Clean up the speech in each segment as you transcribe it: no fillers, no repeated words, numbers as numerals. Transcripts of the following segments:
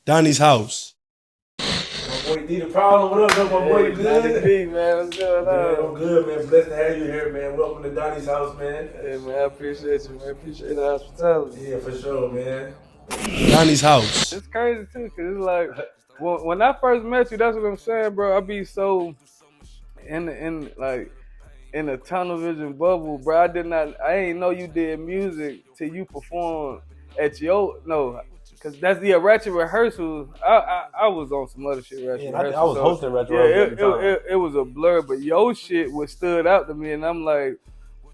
Donnie's house. My boy DeDaProblem, what up, my boy? Good? Donnie, man, what's going Man, on? I'm good, man. Blessed to have you here, man. Welcome to Donnie's house, man. Hey, man, I appreciate you, man. Appreciate the hospitality. Yeah, for sure, man. Donnie's house. It's crazy, too, because it's like, when I first met you, that's what I'm saying, bro. I be so in a tunnel vision bubble, bro. I ain't know you did music till you performed at no, because that's the Ratchet rehearsals. I was on some other shit, Ratchet Yeah, I rehearsals. was So, hosting Retro yeah, at the time. it was a blur, but your shit was stood out to me, and I'm like,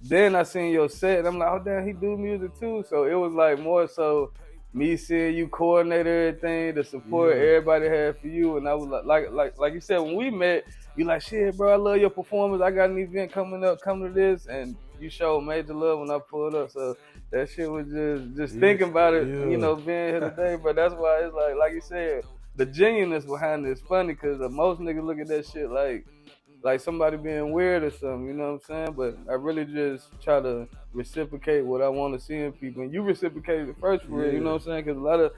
then I seen your set, and I'm like, oh damn, he do music too. So it was like more so me seeing you coordinate everything, the support everybody had for you, and I was like you said when we met, you like shit, bro. I love your performance. I got an event coming up. Come to this, and you showed major love when I pulled up. So that shit was just thinking about it, being here today. But that's why it's like you said, the genuineness behind it is funny because most niggas look at that shit like somebody being weird or something, you know what I'm saying? But I really just try to reciprocate what I want to see in people. And you reciprocated it first for real, you know what I'm saying? Because a lot of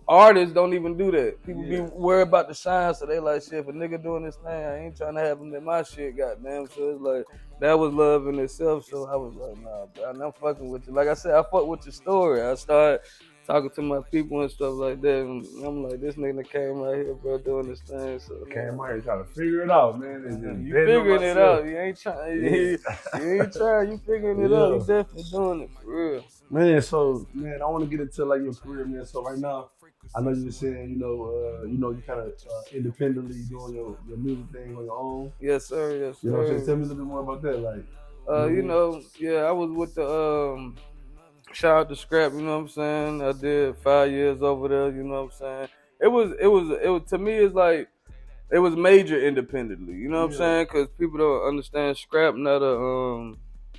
artists don't even do that. People be worried about the shine, so they like, shit, if a nigga doing this thing, I ain't trying to have him in my shit, goddamn. So it's like, that was love in itself. So I was like, nah, bro, I'm fucking with you. Like I said, I fuck with your story. I started talking to my people and stuff like that, and I'm like, this nigga came out here, bro, doing this thing. So Came out here trying to figure it out, man. you figuring it out. You ain't trying. You ain't trying. You figuring it out. You definitely doing it for real. Man, so man, I want to get into like your career, man. So right now, I know you were saying, you kind of independently doing your music thing on your own. Yes, sir. Yes, sir. You know what I'm saying? Tell me a little bit more about that, like. I was with the shout out to Scrap. You know what I'm saying? I did 5 years over there. You know what I'm saying? It was to me. It's like it was major independently. You know what I'm saying? Because people don't understand Scrap not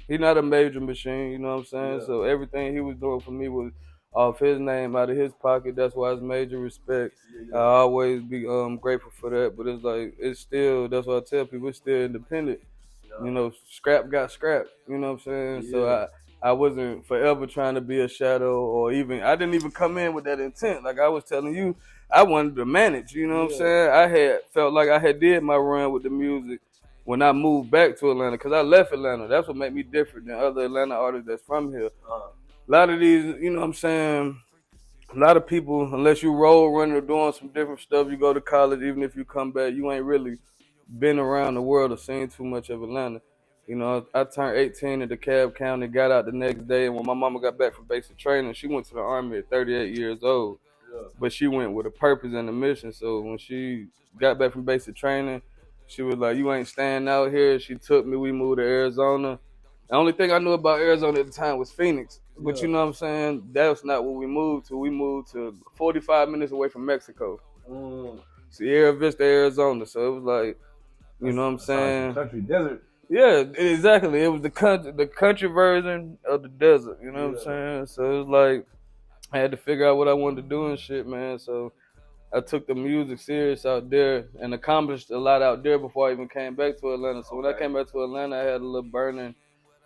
he not a major machine. You know what I'm saying? Yeah. So everything he was doing for me was off his name, out of his pocket. That's why it's major respect. I always be grateful for that. But it's like it's still. That's why I tell people it's still independent. You know, Scrap got scrapped. You know what I'm saying? So I wasn't forever trying to be a shadow or even I didn't even come in with that intent. Like I was telling you, I wanted to manage. You know what I'm saying? I had felt like I had did my run with the music when I moved back to Atlanta because I left Atlanta. That's what made me different than other Atlanta artists that's from here. A lot of these, you know what I'm saying? A lot of people, unless you roll running or doing some different stuff, you go to college, even if you come back, you ain't really been around the world or seen too much of Atlanta. You know, I turned 18 in DeKalb County, got out the next day, and when my mama got back from basic training, she went to the Army at 38 years old. But she went with a purpose and a mission. So when she got back from basic training, she was like, "You ain't staying out here." She took me. We moved to Arizona. The only thing I knew about Arizona at the time was Phoenix. But you know what I'm saying? That's not what we moved to. We moved to 45 minutes away from Mexico. Sierra Vista, Arizona. So it was like, you know what I'm saying? Country desert. Yeah, exactly. It was the country version of the desert. You know what I'm saying? So it was like I had to figure out what I wanted to do and shit, man. So I took the music serious out there and accomplished a lot out there before I even came back to Atlanta. So when I came back to Atlanta, I had a little burning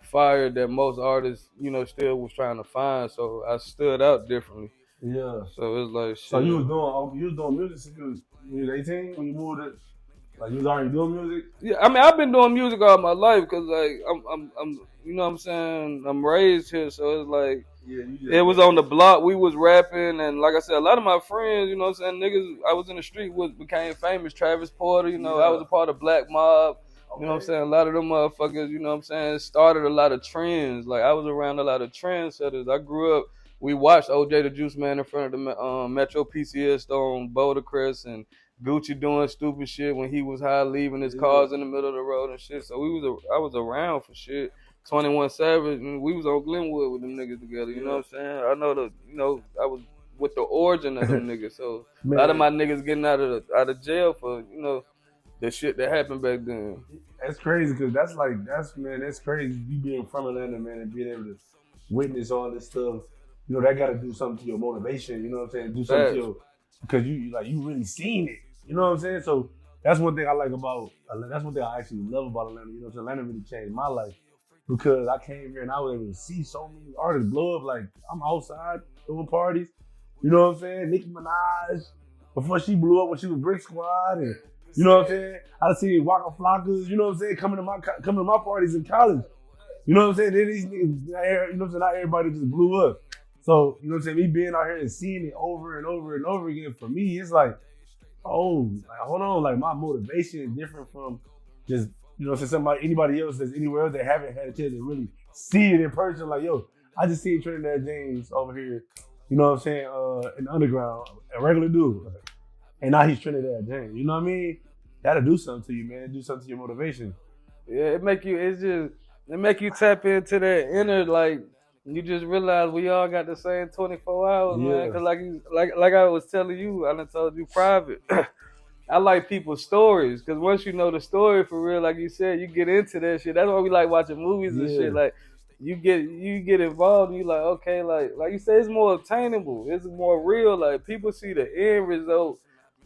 fire that most artists, you know, still was trying to find. So I stood out differently. Yeah. So it was like shit. So you was doing music since you was 18 when you moved it. Like you was already doing music? Yeah, I mean I've been doing music all my life because like I'm you know what I'm saying, I'm raised here, so it's like it was on the block. We was rapping, and like I said, a lot of my friends, you know what I'm saying, niggas I was in the street with became famous. Travis Porter, you know, I was a part of Black Mob. You know what I'm saying? A lot of them motherfuckers, you know what I'm saying, started a lot of trends. Like I was around a lot of trendsetters. I grew up. We watched OJ the Juice Man in front of the Metro PCS store on Boulder Crest and Gucci doing stupid shit when he was high, leaving his cars in the middle of the road and shit. So I was around for shit. 21 Savage, and we was on Glenwood with them niggas together. You know what I'm saying? I know I was with the origin of them niggas. So a lot of my niggas getting out of jail for the shit that happened back then. That's crazy because that's crazy. You being from Atlanta, man, and being able to witness all this stuff. You know, that got to do something to your motivation. You know what I'm saying? Do something to your, because you really seen it. You know what I'm saying? So that's one thing I like about Atlanta. That's one thing I actually love about Atlanta. You know, so Atlanta really changed my life because I came here and I was able to see so many artists blow up. Like I'm outside doing parties. You know what I'm saying? Nicki Minaj, before she blew up when she was Brick Squad, and you know what I'm saying. I seen Waka Flockas, you know what I'm saying, coming to my parties in college. You know what I'm saying? Then these niggas, you know what I'm saying, not everybody just blew up. So, you know what I'm saying, me being out here and seeing it over and over and over again, for me, it's like, oh, like, hold on, like my motivation is different from just, you know, anybody else that's anywhere else that haven't had a chance to really see it in person. Like, yo, I just seen Trinidad James over here, you know what I'm saying, in the underground, a regular dude. And now he's Trinidad James. You know what I mean? That'll do something to you, man. Do something to your motivation. Yeah, it make you tap into that inner, like, you just realize we all got the same 24 hours, man. Cause like I was telling you, I done told you private. I like people's stories, cause once you know the story for real, like you said, you get into that shit. That's why we like watching movies and shit. Like you get involved, and you like, okay, like you say, it's more obtainable, it's more real. Like people see the end result,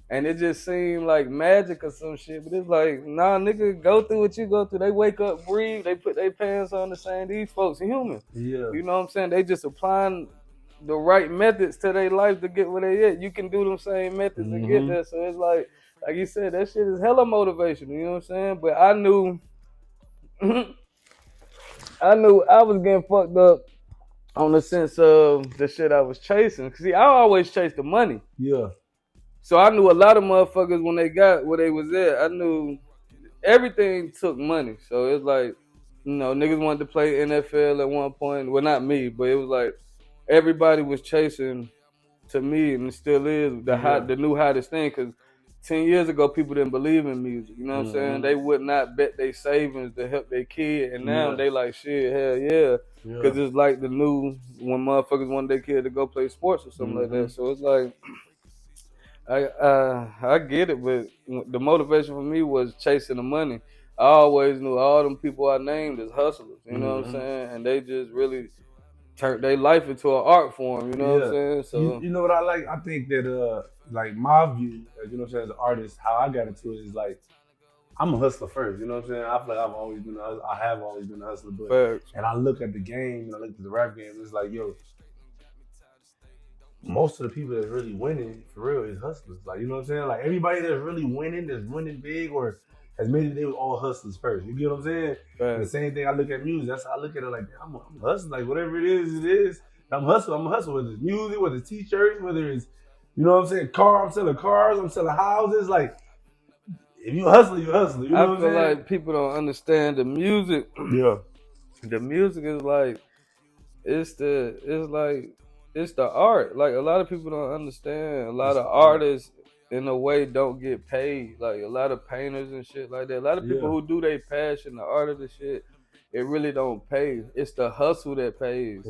and it just seemed like magic or some shit. But it's like, nah, nigga, go through what you go through. They wake up, breathe, they put their pants on the same. These folks are human. Yeah. You know what I'm saying? They just applying the right methods to their life to get where they at. You can do them same methods to get there. So it's like you said, that shit is hella motivational. You know what I'm saying? But I knew I was getting fucked up on the sense of the shit I was chasing. See, I always chased the money. Yeah. So I knew a lot of motherfuckers when they got where they was at. I knew everything took money. So it's like, you know, niggas wanted to play NFL at one point. Well, not me, but it was like everybody was chasing, to me, and it still is, the new hottest thing. Because 10 years ago, people didn't believe in music. You know what I'm saying? They would not bet their savings to help their kid. And now they like, shit, hell yeah. Because it's like the new, when motherfuckers want their kid to go play sports or something like that. So it's like, I get it, but the motivation for me was chasing the money. I always knew all them people I named as hustlers, you know what I'm saying? And they just really turned their life into an art form, you know what I'm saying? So you know what I like? I think that like my view, you know what I'm saying, as an artist, how I got into it is like, I'm a hustler first, you know what I'm saying? I feel like I have always been a hustler, but and I look at the game, and I look at the rap game, it's like, yo, most of the people that's really winning for real is hustlers. Like, you know what I'm saying? Like everybody that's really winning, that's winning big or has made it, they were all hustlers first. You get what I'm saying? The same thing I look at music. That's how I look at it. Like, I'm hustling. Like whatever it is, it is. I'm hustling. Whether it's music, whether it's t-shirts, whether it's, you know what I'm saying, I'm selling cars, I'm selling houses. Like, if you hustle, you hustle. You know what I'm saying? I feel like people don't understand the music. Yeah. The music is like, it's the art. Like, a lot of people don't understand. A lot of artists, in a way, don't get paid. Like, a lot of painters and shit like that. A lot of people who do their passion, the art of the shit, it really don't pay. It's the hustle that pays.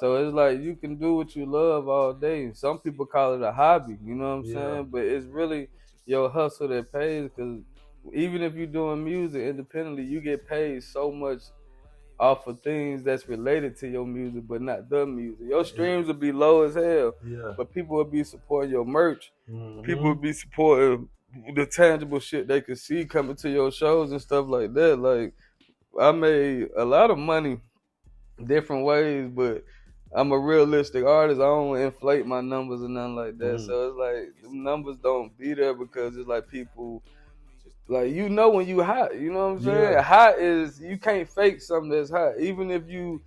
So it's like, you can do what you love all day. Some people call it a hobby, you know what I'm saying? But it's really your hustle that pays, because even if you're doing music independently, you get paid so much off of things that's related to your music, but not the music. Your streams will be low as hell, but people will be supporting your merch. People will be supporting the tangible shit they could see coming to your shows and stuff like that. Like, I made a lot of money different ways, but I'm a realistic artist. I don't inflate my numbers or nothing like that. So it's like, the numbers don't be there because it's like people, like, you know when you hot, you know what I'm saying? Hot is, you can't fake something that's hot. Even if you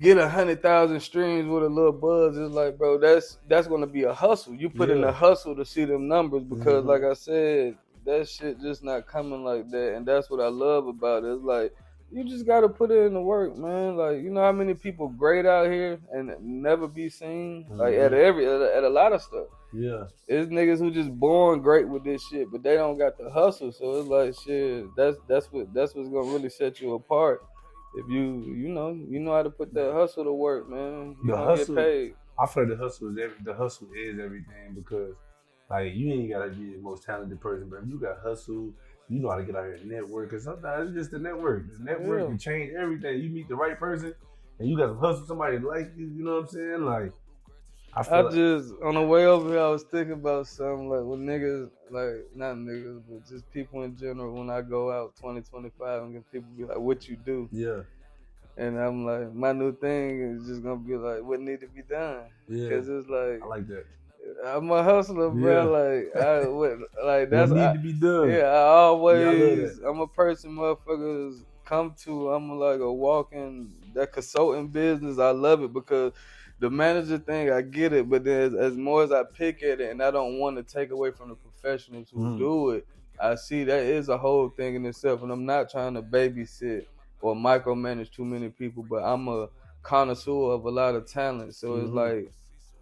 get 100,000 streams with a little buzz, it's like, bro, that's gonna be a hustle. You put in a hustle to see them numbers, because like I said, that shit just not coming like that. And that's what I love about it. It's like, you just gotta put it in the work, man. Like, you know how many people great out here and never be seen? Like, at a lot of stuff. It's niggas who just born great with this shit, but they don't got the hustle. So it's like, shit, that's what's gonna really set you apart. If you know how to put that hustle to work, man. You gonna get paid. I feel like the hustle is everything, because like, you ain't gotta be the most talented person, but if you got hustle, you know how to get out here and network. Cause sometimes it's just the network. The network can change everything. You meet the right person and you got to hustle somebody like you, you know what I'm saying? Like, on the way over here, I was thinking about something, like, with niggas, like, not niggas, but just people in general, when I go out 2025 and people be like, what you do? And I'm like, my new thing is just gonna be like, what need to be done? Because it's like, I like that. I'm a hustler, bro. Like What that's need to be done. yeah. I love that. I'm a person motherfuckers come to. I'm like a walking that consulting business. I love it because the manager thing, I get it, but then as more as I pick at it, and I don't want to take away from the professionals who do it, I see that is a whole thing in itself, and I'm not trying to babysit or micromanage too many people, but I'm a connoisseur of a lot of talent, so it's like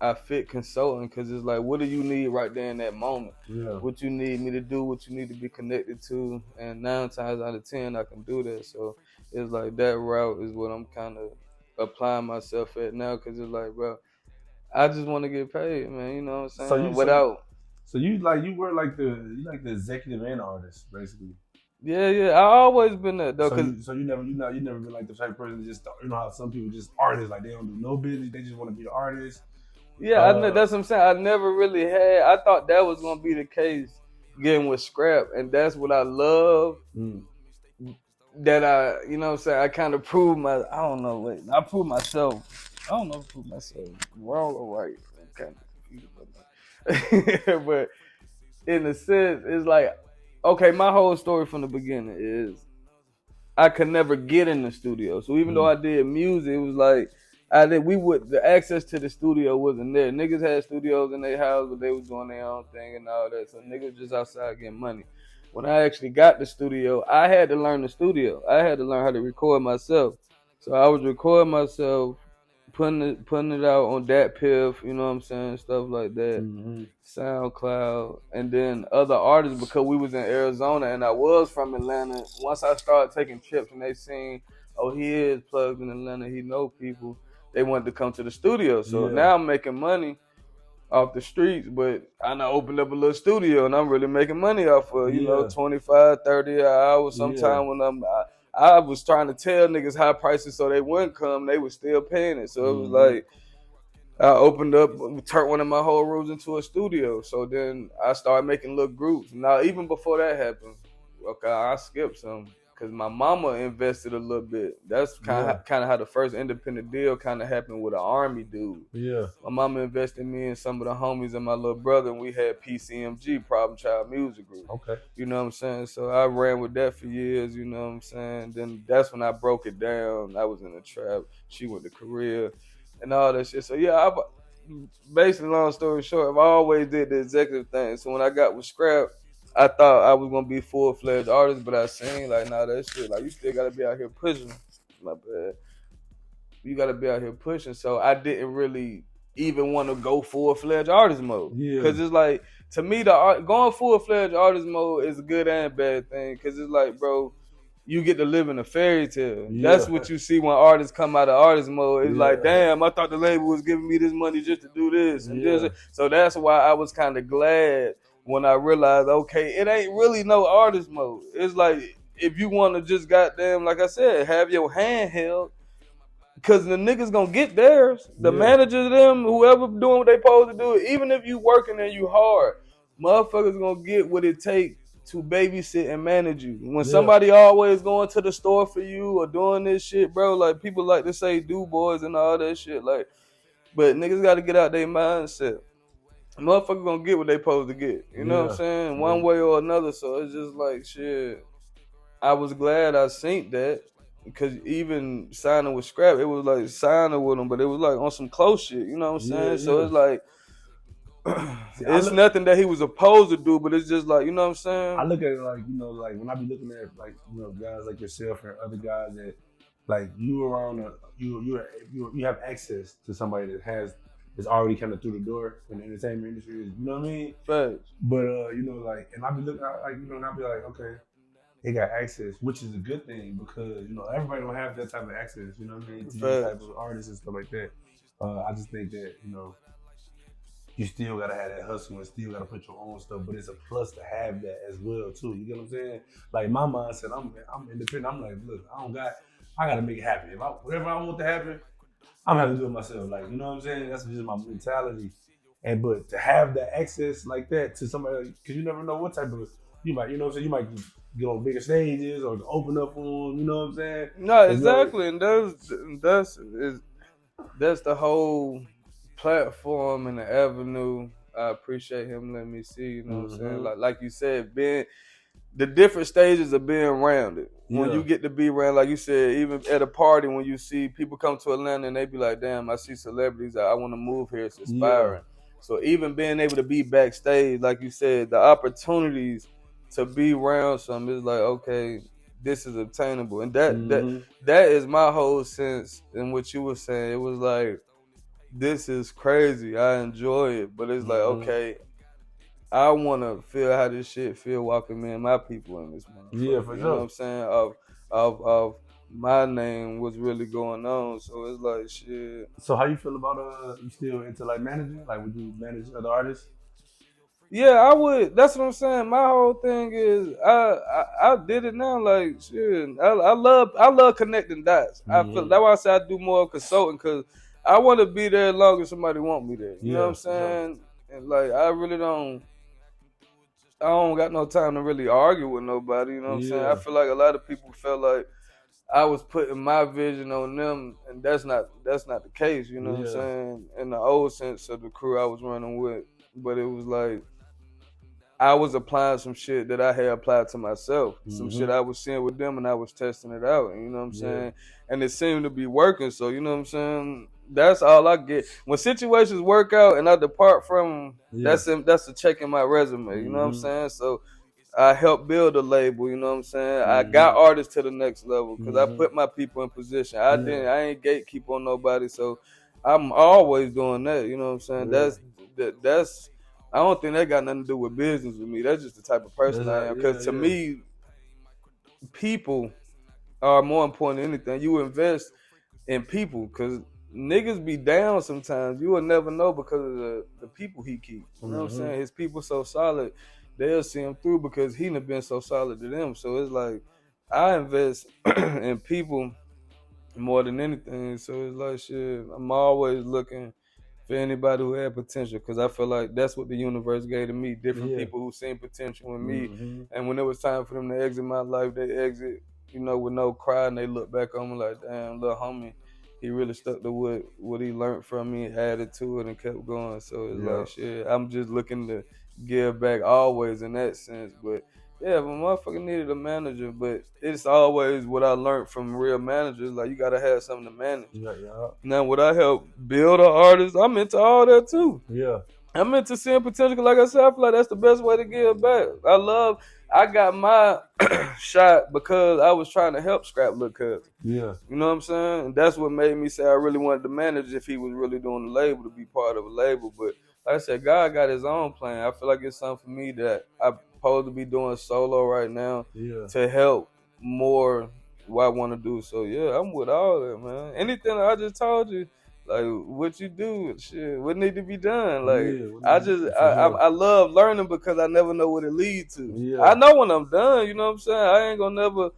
I fit consulting because it's like, what do you need right there in that moment? Yeah. What you need me to do, what you need to be connected to, and 9 times out of 10 I can do that. So it's like that route is what I'm kind of applying myself at now because it's like, bro, I just want to get paid, man. You know what I'm saying? So you were like the executive and artist basically. Yeah. I always been that though. So you never been like the type of person that just, you know how some people just artists, like they don't do no business, they just want to be the artist. Yeah, that's what I'm saying. I never really had. I thought that was gonna be the case getting with Scrap, and that's what I love. That you know what I'm saying, I kind of proved I proved myself. I don't know if I proved myself wrong or right. I'm kind of confused. But in a sense, it's like, okay, my whole story from the beginning is I could never get in the studio. So even though I did music, it was like the access to the studio wasn't there. Niggas had studios in their house, but they was doing their own thing and all that. So niggas just outside getting money. When I actually got the studio, I had to learn the studio. I had to learn how to record myself. So I was recording myself, putting it out on DatPiff, you know what I'm saying, stuff like that. SoundCloud, and then other artists, because we was in Arizona and I was from Atlanta. Once I started taking trips and they seen, oh, he is plugged in Atlanta, he know people, they wanted to come to the studio. So now I'm making money off the streets, but I now opened up a little studio and I'm really making money off of, you know, 25, 30 an hour. Sometime when I was trying to tell niggas high prices so they wouldn't come, they was still paying it. So it was like, I opened up, turned one of my whole rooms into a studio. So then I started making little groups. Now, even before that happened, okay, I skipped some because my mama invested a little bit. That's kind of how the first independent deal kind of happened with an army dude. Yeah. My mama invested me and some of the homies and my little brother, and we had PCMG, Problem Child Music Group. Okay. You know what I'm saying? So I ran with that for years, you know what I'm saying? Then that's when I broke it down. I was in the trap. She went to Korea and all that shit. So yeah, basically, long story short, I've always did the executive thing. So when I got with Scrap, I thought I was gonna be full-fledged artist, but I seen like, nah, that shit, like you still gotta be out here pushing. My bad. You gotta be out here pushing. So I didn't really even want to go full-fledged artist mode. Yeah. Cause it's like, to me, going full-fledged artist mode is a good and bad thing. Cause it's like, bro, you get to live in a fairy tale. Yeah. That's what you see when artists come out of artist mode. It's like, damn, I thought the label was giving me this money just to do this and this. So that's why I was kind of glad when I realized, okay, it ain't really no artist mode. It's like, if you want to just goddamn, like I said, have your hand held, because the niggas gonna get theirs. The managers, them, whoever doing what they supposed to do, even if you working and you hard, motherfuckers gonna get what it take to babysit and manage you. When somebody always going to the store for you or doing this shit, bro, like people like to say do boys and all that shit, like, but niggas gotta get out their mindset. Motherfuckers gonna get what they supposed to get. You know what I'm saying? One way or another. So it's just like, shit, I was glad I synced that. Because even signing with Scrap, it was like signing with them, but it was like on some close shit. You know what I'm saying? So it's like, it's nothing that he was supposed to do, but it's just like, you know what I'm saying? I look at it like, you know, like when I be looking at like, you know, guys like yourself and other guys that like you have access to somebody that is already kind of through the door in the entertainment industry. You know what I mean? Right. But you know, like, and I be looking like, you know, and I be like, okay, they got access, which is a good thing because, you know, everybody don't have that type of access. You know what I mean? To these type of artists and stuff like that. I just think that, you know, you still gotta have that hustle and still gotta put your own stuff, but it's a plus to have that as well too. You get what I'm saying? Like my mindset, I'm independent. I'm like, look, I gotta make it happen. Whatever I want to happen, I'm gonna have to do it myself. Like, you know what I'm saying? That's just my mentality. But to have that access like that to somebody, because you never know what type of, you might, you know what I'm saying? You might get on bigger stages or open up for them, you know what I'm saying? No, exactly. And that's the whole platform and the avenue I appreciate him letting me see. You know what I'm saying? Like you said, being the different stages of being around it. When you get to be around, like you said, even at a party, when you see people come to Atlanta and they be like, damn, I see celebrities, I want to move here, it's inspiring. So even being able to be backstage, like you said, the opportunities to be around something is like, okay, this is obtainable. And that is my whole sense in what you were saying. It was like, this is crazy. I enjoy it. But it's like, okay, I want to feel how this shit feel walking me and my people in this motherfucker. Yeah, for sure. You know what I'm saying? Of my name was really going on. So it's like shit. So how you feel about you still into like managing? Like would you manage other artists? Yeah, I would. That's what I'm saying. My whole thing is I did it now. Like shit, I love connecting dots. I feel that's why I say I do more consulting because I want to be there as long as somebody want me there. You know what I'm saying? And like I really don't. I don't got no time to really argue with nobody. You know what I'm saying? I feel like a lot of people felt like I was putting my vision on them, and that's not the case. You know what I'm saying? In the old sense of the crew I was running with, but it was like I was applying some shit that I had applied to myself. Some shit I was seeing with them and I was testing it out. You know what I'm saying? And it seemed to be working. So, you know what I'm saying? That's all I get. When situations work out and I depart from them, that's a check in my resume. You know what I'm saying? So I helped build a label, you know what I'm saying? I got artists to the next level because I put my people in position. I ain't gatekeep on nobody. So I'm always doing that, you know what I'm saying? That's I don't think that got nothing to do with business with me. That's just the type of person I am. Because to me, people are more important than anything. You invest in people because niggas be down sometimes. You will never know because of the people he keep. You know what I'm saying? His people so solid, they'll see him through because he done been so solid to them. So it's like I invest in people more than anything. So it's like shit. I'm always looking for anybody who had potential because I feel like that's what the universe gave to me. Different people who seen potential in me, and when it was time for them to exit my life, they exit, you know, with no cry, and they look back on me like, damn, little homie, he really stuck to what he learned from me, added to it, and kept going. So it's like shit. I'm just looking to give back always in that sense, but. Yeah, but motherfucker needed a manager, but it's always what I learned from real managers. Like, you gotta have something to manage. Now, would I help build an artist? I'm into all that too. I'm into seeing potential. Like I said, I feel like that's the best way to give back. I got my shot because I was trying to help Scrap Lil' Cousin. You know what I'm saying? And that's what made me say I really wanted to manage if he was really doing the label, to be part of a label. But like I said, God got his own plan. I feel like it's something for me that I'm supposed to be doing solo right now to help more what I want to do. So yeah, I'm with all that, man. Anything I just told you, like what you do, shit, what need to be done. Like I love learning because I never know what it leads to. I know when I'm done, you know what I'm saying? I ain't gonna never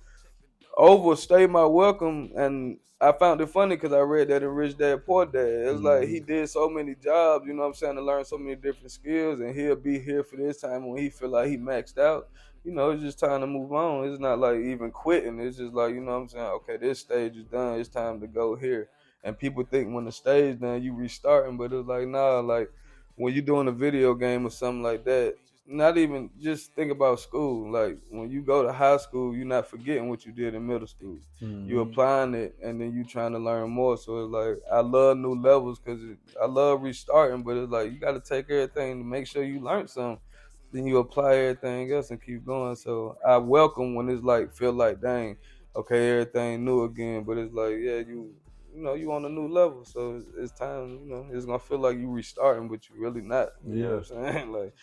overstay my welcome. And I found it funny because I read that in Rich Dad Poor Dad. It's like he did so many jobs, you know what I'm saying, to learn so many different skills, and he'll be here for this time when he feel like he maxed out. You know, it's just time to move on. It's not like even quitting. It's just like, you know what I'm saying, okay, this stage is done. It's time to go here. And people think when the stage done, you restarting, but it's like, nah, like when you're doing a video game or something like that, not even just think about school. Like when you go to high school, you're not forgetting what you did in middle school. You're applying it, and then you trying to learn more. So it's like I love new levels because I love restarting, but it's like you got to take everything to make sure you learn something. Then you apply everything else and keep going. So I welcome when it's like feel like dang, okay, everything new again. But it's like yeah, you know, you on a new level, so it's time. You know, it's gonna feel like you restarting, but you really not. You know what I'm saying? Like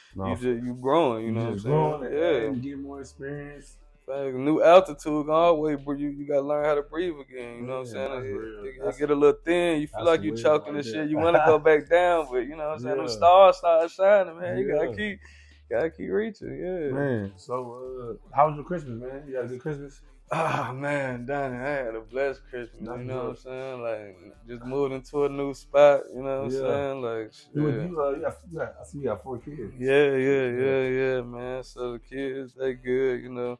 you growing. You know what I'm saying? And get more experience. Like, new altitude always, bro. You gotta learn how to breathe again. You know what I'm saying? It get a little thin. You feel like you choking and shit. You want to go back down, but you know what I'm saying? Them stars start shining, man. You gotta keep reaching. Yeah, man. So, how was your Christmas, man? You had a good Christmas? Oh man, Donnie, I had a blessed Christmas. You know what I'm saying? Like just moved into a new spot. You know what I'm saying? Like shit. I see you got 4 kids. Yeah, man. So the kids, they good. You know,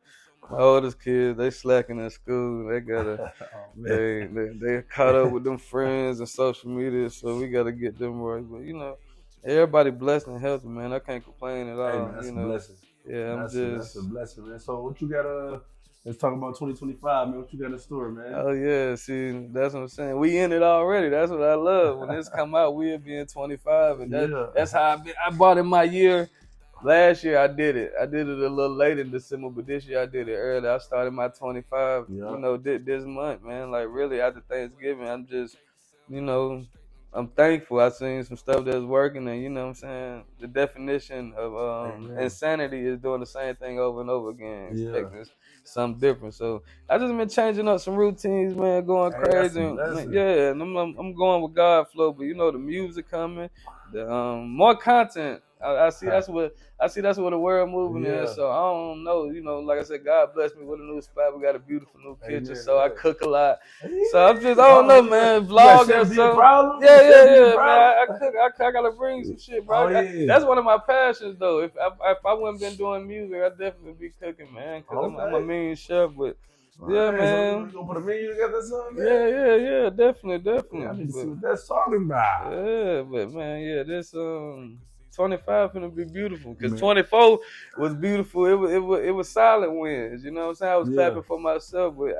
my oldest kids, they slacking in school. They gotta, they caught up with them friends and social media. So we gotta get them right. But you know, Everybody blessed and healthy, man. I can't complain at all. Hey man, that's a blessing. Yeah, that's a blessing, man. So what you got? Let's talk about 2025, man. What you got in store, man? Oh yeah, see, that's what I'm saying. We in it already. That's what I love. When this come out, we'll be in 25, and that's how I bought in my year. Last year I did it. I did it a little late in December, but this year I did it early. I started my 25, this month, man. Like really after Thanksgiving, I'm just, I'm thankful. I seen some stuff that's working, and you know what I'm saying. The definition of insanity is doing the same thing over and over again, expecting something different. So I just been changing up some routines, man, going crazy. And I'm going with God flow, but the music coming, the more content. I see that's where the world moving in. So I don't know, like I said, God bless me with a new spot. We got a beautiful new kitchen, so I cook a lot. So I don't know, man. Vlog or something. Yeah, man. I cook. I gotta bring some shit, bro. That's one of my passions, though. If I wouldn't been doing music, I'd definitely be cooking, man. Cause I'm a mean chef, but. Yeah, man. So you gonna put a menu together or something, man? Yeah, definitely. I need to see what that's talking about. Yeah, but man, this 25 gonna be beautiful because 24 was beautiful. It was silent wins. You know what I'm saying? I was clapping for myself, but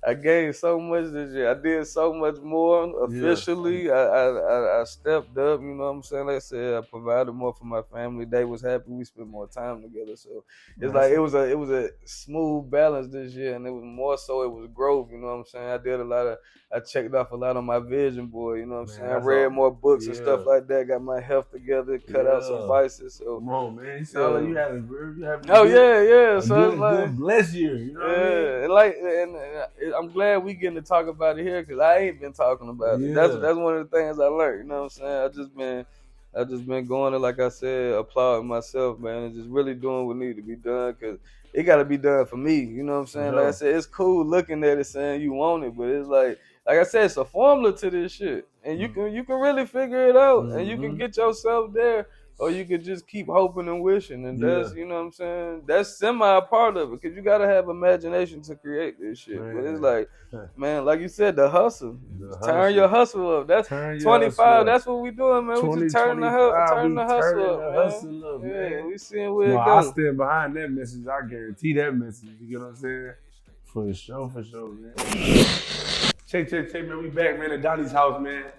I gained so much this year. I did so much more officially. I stepped up. You know what I'm saying? Like I said, I provided more for my family. They was happy. We spent more time together. So it's like it was a smooth balance this year, and it was more so it was growth. You know what I'm saying? I checked off a lot on my vision board. You know what I'm saying? I read more books and stuff like that. Got my health together. Cut out some vices. So come on, man. You sound like you had yeah. So it's like good bless you. You know what I mean? And I'm glad we getting to talk about it here because I ain't been talking about it. That's one of the things I learned. You know what I'm saying? I just been going to, like I said, applauding myself, man, and just really doing what need to be done because it got to be done for me. You know what I'm saying? Like I said, it's cool looking at it saying you want it, but it's like I said, it's a formula to this shit, and you can really figure it out, and you can get yourself there. Or you could just keep hoping and wishing, and that's, you know what I'm saying? That's semi a part of it, because you got to have imagination to create this shit. Man. But it's like, man, like you said, the hustle. Turn your hustle up. That's 25. That's what we doing, man. We just turn the hustle up, man. Yeah, we seeing where it goes. I stand behind that message. I guarantee that message. You get what I'm saying? For sure, man. Check, man. We back, man, at Donnie's house, man.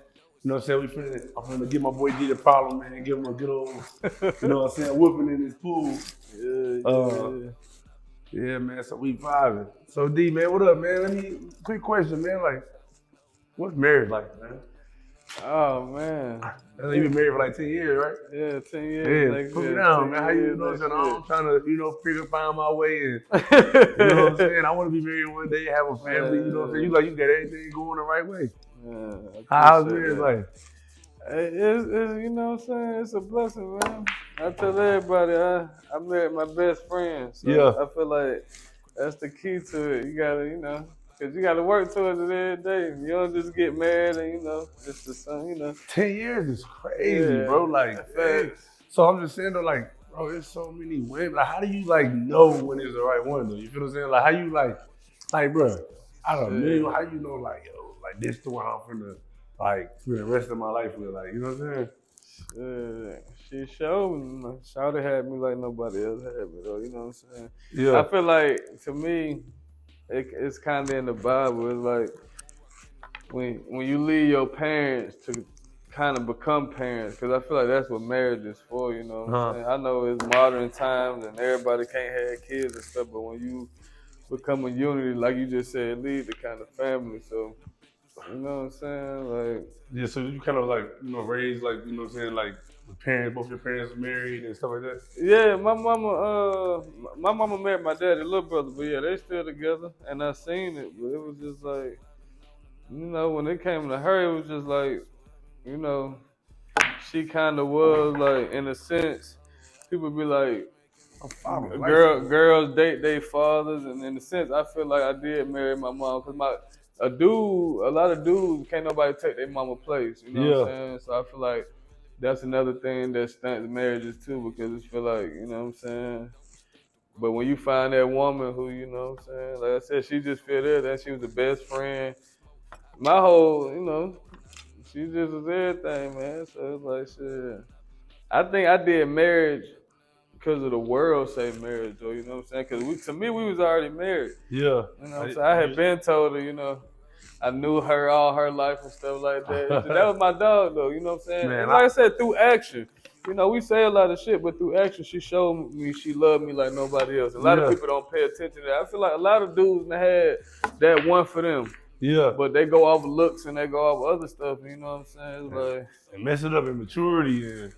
You know what I'm saying? I'm finna get my boy DeDaProblem, man, and give him a good old, you know what I'm saying, whooping in his pool. Yeah, man, so we vibing. So D, man, what up, man? Quick question, man, like, what's marriage like, man? Oh, man. You've been married for like 10 years, right? Yeah, 10 years. Yeah, put me down, man. How you know what I'm trying to, find my way in. You know what I'm saying? I want to be married one day, have a family, you know what I'm saying? You got everything going the right way. How's it like? It's you know what I'm saying? It's a blessing, man. I tell everybody I married my best friend. So I feel like that's the key to it. You gotta, because you gotta work towards it every day. You don't just get married and, just the son, 10 years is crazy, bro. Like, so I'm just saying though, like, bro, there's so many women. Like, how do you know when it's the right one though? You feel what I'm saying? Like, how you like, bro, I don't know. How you know, like, yo, like this the one I'm finna, for the rest of my life with, you know what I'm saying? She showed me. Shawty had me like nobody else had me, though. You know what I'm saying? Yeah. I feel like, to me, it's kind of in the Bible. It's like when you leave your parents to kind of become parents, because I feel like that's what marriage is for. You know what I'm saying? I know it's modern times and everybody can't have kids and stuff, but when you become a unity, like you just said, lead the kind of family. So, you know what I'm saying? So you kind of raised you know what I'm saying, both your parents are married and stuff like that? Yeah, my mama married my daddy, little brother, but yeah, they still together, and I seen it, but it was just like, when it came to her, it was just like, she kind of was in a sense, people be like, girls date their fathers, and in a sense, I feel like I did marry my mom, because a lot of dudes, can't nobody take their mama place, you know what I'm saying? So I feel like that's another thing that stunts marriages too, because it's feel like, you know what I'm saying? But when you find that woman who, you know what I'm saying, like I said, she just feel there, that she was the best friend. My whole, She just was everything, man. So it's like shit. I think I did marriage because of the world say marriage, though. You know what I'm saying? Because to me, we was already married. Yeah. You know what I'm saying? I had been told her, you know, I knew her all her life and stuff like that. That was my dog, though. You know what I'm saying? Man, and like I said, through action. You know, we say a lot of shit, but through action, she showed me she loved me like nobody else. A lot of people don't pay attention to that. I feel like a lot of dudes had that one for them. Yeah. But they go off looks and they go off other stuff. You know what I'm saying? It's like and mess it up in maturity and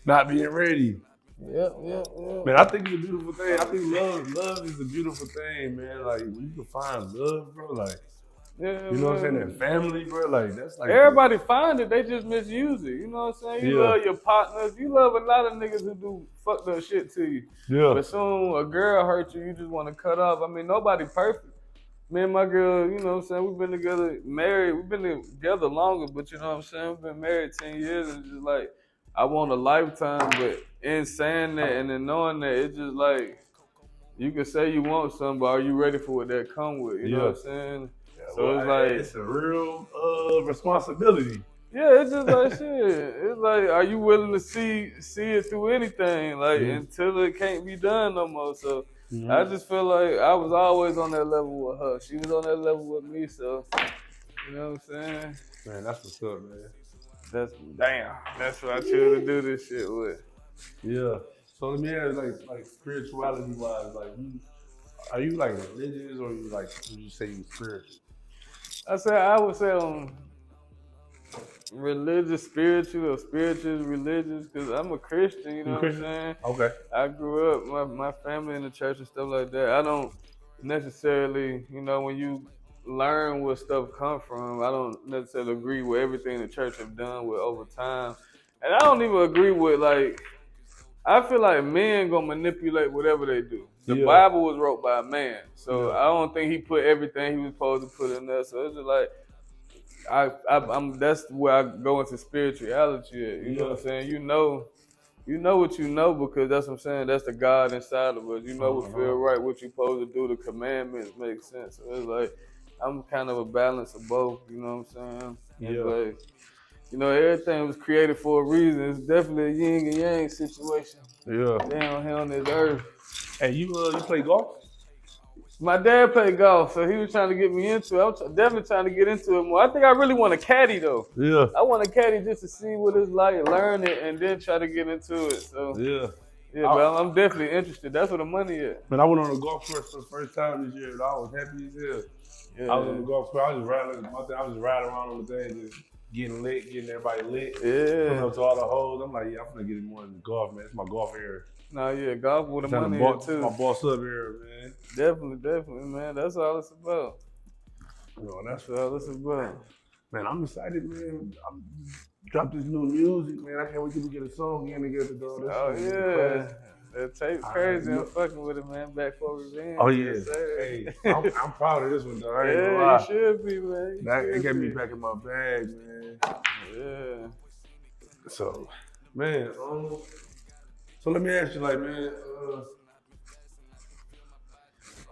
not being ready. Yeah. Man, I think it's a beautiful thing. I think love is a beautiful thing, man. Like when you can find love, bro, like you know what I'm saying, that family, bro, like that's like everybody find it, they just misuse it. You know what I'm saying? You love your partners, you love a lot of niggas who do fucked up shit to you. Yeah. But soon a girl hurt you, you just want to cut off. I mean, nobody perfect. Me and my girl, you know what I'm saying, we've been together, married, we've been together longer, but you know what I'm saying, we've been married 10 years, and it's just like, I want a lifetime, but in saying that and in knowing that, it's just like, you can say you want something, but are you ready for what that come with? You know what I'm saying? Yeah, so well, it's like it's a real responsibility. Yeah, it's just like shit. It's like, are you willing to see it through anything? Like until it can't be done no more. So I just feel like I was always on that level with her. She was on that level with me. So you know what I'm saying? Man, that's what's up, man. That's what I choose to do this shit with. Yeah. So let me ask, like spirituality wise, like are you like religious or you like would you say you spiritual? I would say religious, spiritual, or spiritual, religious, because I'm a Christian, you know what I'm saying? Okay. I grew up, my family in the church and stuff like that. I don't necessarily, you know, when you learn where stuff come from, I don't necessarily agree with everything the church have done with over time. And I don't even agree with, like, I feel like men gonna manipulate whatever they do. The Bible was wrote by a man, so I don't think he put everything he was supposed to put in there. So it's just like, I'm that's where I go into spirituality at. You know what I'm saying? You know what you know, because that's what I'm saying. That's the God inside of us. You know what feel right, what you supposed to do. The commandments make sense. So it's like I'm kind of a balance of both. You know what I'm saying? It's like, you know, everything was created for a reason. It's definitely a yin and yang situation. Down here on this earth. Hey, you play golf? My dad played golf, so he was trying to get me into it. I'm definitely trying to get into it more. I think I really want a caddy, though. Yeah. I want a caddy just to see what it's like, learn it, and then try to get into it. So yeah, but I'm definitely interested. That's where the money is. Man, I went on a golf course for the first time this year, and I was happy as hell. I was on the golf course. I was just riding around on the thing, just getting lit, getting everybody lit. Pulling up to all the holes. I'm like, I'm gonna get more into golf, man. It's my golf area. No, golf with the money here too. My boss up here, man. Definitely, man. That's all it's about. That's all it's about. Man, I'm excited, man. I dropped this new music, man. I can't wait till we get a song in together, dog. That tape's crazy. I'm fucking with it, man. Back for revenge. Oh yeah. Hey, I'm proud of this one, though. I ain't gonna lie. You should be, man. It got me back in my bag, man. Yeah. So, man, so let me ask you, like, man,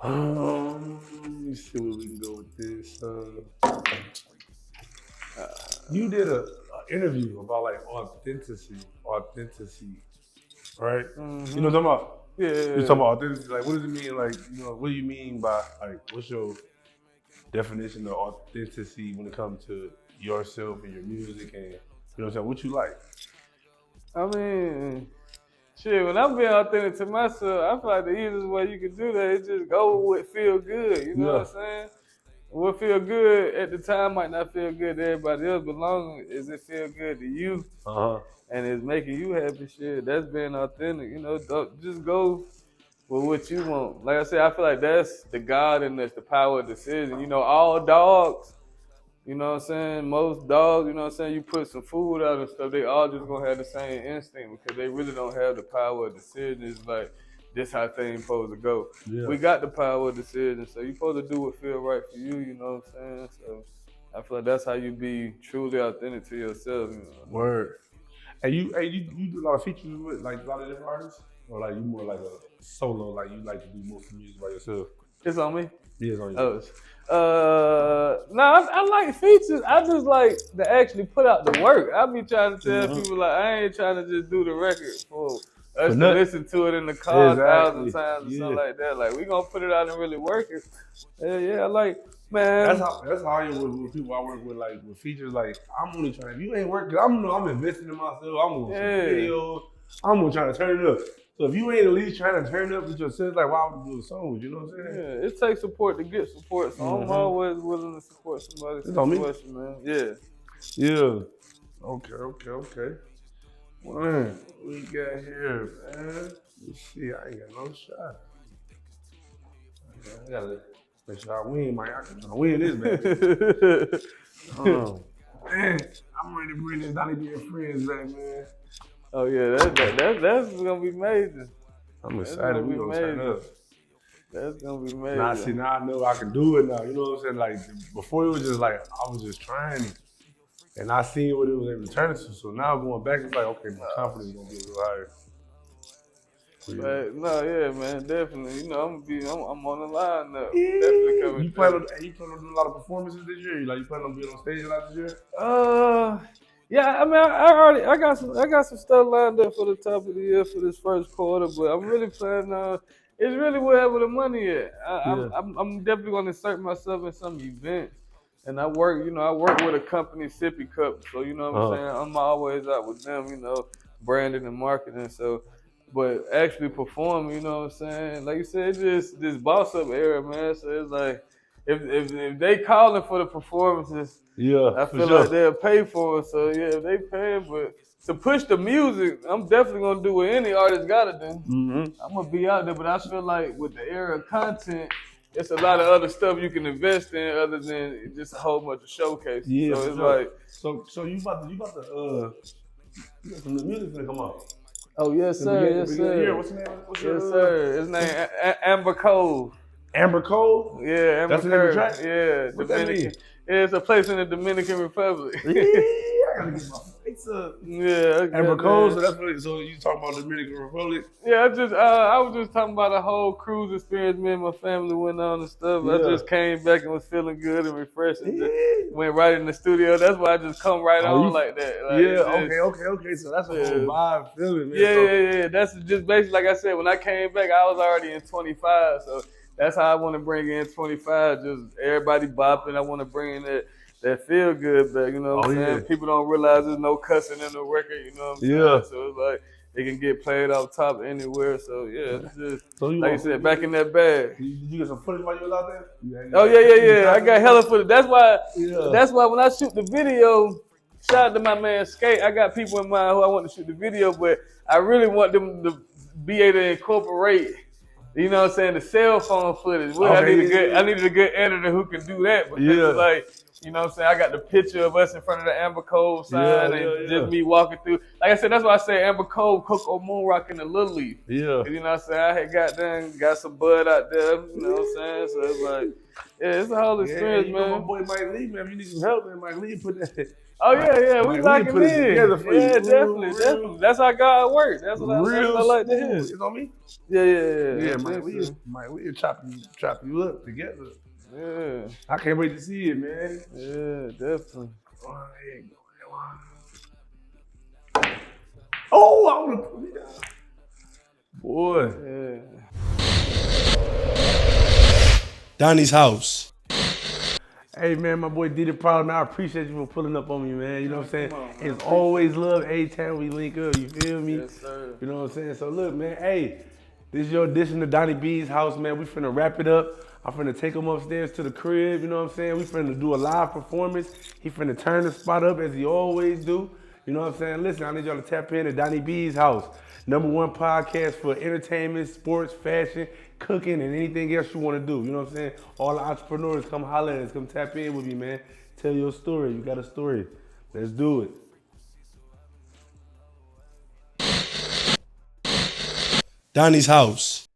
let me see where we can go with this. You did an interview about like authenticity, right? Mm-hmm. You know what I'm talking about? Yeah. You're talking about authenticity. Like, what does it mean? Like, you know, what do you mean by, like, what's your definition of authenticity when it comes to yourself and your music and, you know what I'm saying, what you like? I mean, shit, when I'm being authentic to myself, I feel like the easiest way you can do that is just go with what feel good. You know what I'm saying? What feel good at the time might not feel good to everybody else, but long as it feel good to you and it's making you happy, shit, that's being authentic. You know, just go with what you want. Like I said, I feel like that's the God in us, the power of decision. You know, all dogs, you know what I'm saying? Most dogs, you know what I'm saying? You put some food out and stuff, they all just gonna have the same instinct because they really don't have the power of decision. It's like, this how things supposed to go. Yeah. We got the power of decision, so you supposed to do what feel right for you, you know what I'm saying? So I feel like that's how you be truly authentic to yourself. You know? Word. And you do a lot of features with like a lot of different artists? Or like you more like a solo, like you like to do most of the music by yourself? It's on me. Yeah, it's on you. No, I like features. I just like to actually put out the work. I be trying to tell people like I ain't trying to just do the record for us to listen to it in the car 1,000 times or something like that. Like we gonna put it out and really work it. Yeah, I like, man. That's how I am with people I work with, like with features. Like I'm only trying. If you ain't working, I'm investing in myself. I'm gonna some videos. I'm gonna try to turn it up. So if you ain't at least trying to turn it up with yourself, like why would you do a song? You know what I'm saying? Yeah, it takes support to get support. So I'm always willing to support somebody's situation, man. Yeah. Yeah. Okay. Man, what we got here, man? Let's see. I ain't got no shot. I gotta make sure I win, man. I can win this, man. Man, I'm ready to bring this Donnie being friends back, man. Oh yeah, that's gonna be major. I'm excited. We gonna turn up. That's gonna be major. Now I know I can do it now. You know what I'm saying? Like before, it was just like I was just trying it, and I seen what it was able to turn into. So now going back, it's like okay, my confidence is gonna be a little higher. But no, yeah, man, definitely. You know, I'm on the line now. Definitely coming. You plan on doing a lot of performances this year? Like you plan on being on stage a lot this year? Yeah, I mean, I got some stuff lined up for the top of the year for this first quarter, but I'm really planning on. It's really wherever the money is. I'm definitely gonna insert myself in some events, and I work with a company, Sippy Cup, so you know what I'm saying. I'm always out with them, you know, branding and marketing. So, but actually performing, you know what I'm saying. Like you said, just this boss up era, man. So it's like if they calling for the performances. Yeah, I feel like they'll pay for it, so yeah, they pay. But to push the music, I'm definitely gonna do what any artist gotta do. I'm gonna be out there, but I feel like with the era of content, it's a lot of other stuff you can invest in other than just a whole bunch of showcases. Yeah, so it's like, so you about to you got some new music gonna come out. Oh yes sir, yes sir. What's your name? Yes sir. His name Amber Cole. Amber Cole? Yeah, Amber That's the name of the track? Yeah, What's Dominican. that mean? Yeah, it's a place in the Dominican Republic. Yeah, I gotta get my face up. Yeah, Amber Cole. So you talking about the Dominican Republic? Yeah, I was just talking about the whole cruise experience me and my family went on and stuff. Yeah. I just came back and was feeling good and refreshed and just went right in the studio. That's why I just come right on like that. Like, okay. So that's a whole vibe feeling, man. Yeah. That's just basically like I said, when I came back, I was already in 25. So that's how I want to bring in 25. Just everybody bopping. I want to bring in that feel good back. You know what I'm saying? People don't realize there's no cussing in the record. You know what I'm saying? So it's like it can get played off top anywhere. So yeah, it's just like you said, back in that bag. Did you get some footage while you was out there? Oh yeah. I got hella footage. That's why when I shoot the video, shout out to my man Skate. I got people in mind who I want to shoot the video, but I really want them to be able to incorporate. You know what I'm saying? The cell phone footage. I needed a good editor who can do that. Because like, you know what I'm saying? I got the picture of us in front of the Amber Cole sign and just me walking through. Like I said, that's why I say Amber Cole, Coco Moonrock, and the Lil Leaf. Yeah. You know what I'm saying? I had got some bud out there. You know what I'm saying? So it's like, it's a whole experience, man. My boy Mike Lee, man. If you need some help, man, Mike Lee put that. Oh yeah, we locking in. Yeah, definitely. That's how God works. That's what I like to hear. It's on me. Yeah. Mike, we chop you up together. Yeah. I can't wait to see it, man. Yeah, definitely. Oh, I want to put it down. Boy. Yeah. Donnie's house. Hey man, my boy DeDaProblem, I appreciate you for pulling up on me, man. You know what I'm saying? It's always love every time we link up, you feel me? Yes, sir. You know what I'm saying? So look, man, hey, this is your edition to Donnie B's house, man. We finna wrap it up. I'm finna take him upstairs to the crib, you know what I'm saying? We finna do a live performance. He finna turn the spot up as he always do. You know what I'm saying? Listen, I need y'all to tap in to Donnie B's house. #1 podcast for entertainment, sports, fashion, cooking, and anything else you want to do. You know what I'm saying? All the entrepreneurs, come holler at us. Come tap in with me, man. Tell your story. You got a story. Let's do it. Donnie's house.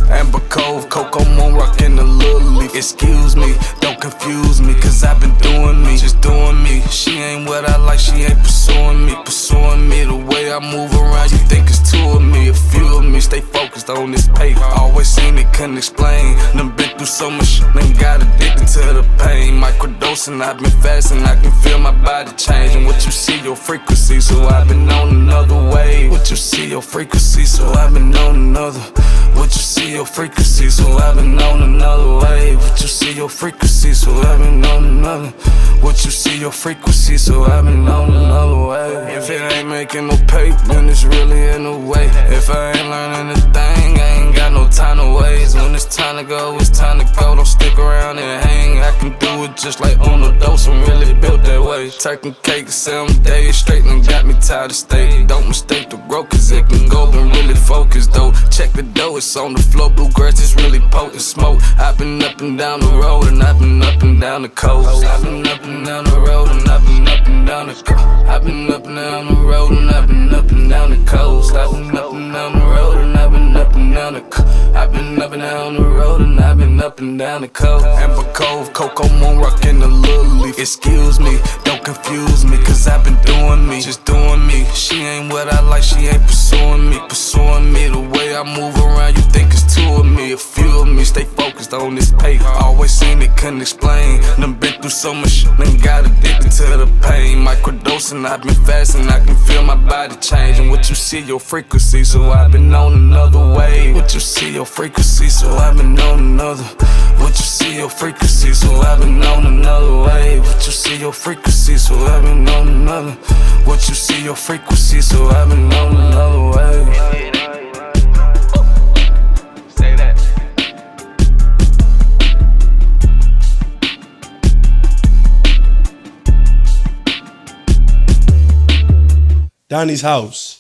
Amber Cove, Coco Moonrock, and the Lil Leaf. Excuse me, don't confuse me, cause I've been doing me, just doing me. She ain't what I like, she ain't pursuing me the way I move around, you think it's two of me, a few of me. Stay focused on this paper, always seen it, couldn't explain. Done been through so much shit, then got addicted to the pain. Microdosing, I've been fasting, I can feel my body changing. What you see, your frequency, so I've been on another wave. What you see, your frequency, so I've been on another. What you see, your frequency, so I've been on another wave. What you see, your frequency, so I've been on another. What you see, your frequency, so I've been on another wave. If it ain't making no paper, then it's really in the way. If I ain't learning a thing, I ain't got no time to waste. When it's time to go, it's time to go. Don't stick around and hang. I can do it just like on a dose. I'm really built that way. Turkey cake 7 days straight and got me tired of steak. Don't mistake the growth, cause it can go. Been really focused though. Check the dough, it's on the floor. Bluegrass is really potent smoke. I've been up and down the road and I've been up and down the coast. I've been up and down the road and I've been up and down the coast. I've been up and down the road and I've been up and down the coast. I've been up and down the road and I've been up and down the coast. I've been up and down the road and I've been up and down the coast. Amber Cove, Cocoa Moon, rockin' the Lil Leaf. Excuse me, don't confuse me, cause I've been doing me, just doing me. She ain't what I like, she ain't pursuing me the way I move around, you think it's two of me, a few of me. Stay focused on this paper, always seen it, couldn't explain. Done been through so much shit, then got addicted to the pain. Microdosing, I've been fasting, I can feel my body changing. What you see, your frequency, so I've been on another wave. What you see, your frequency, so I've been on another. What you see, your frequency, so I've been on another wave. What you see, your frequency, so I've been on another. What you see, your frequency, so I've been on another wave. Say that. Donnie's house.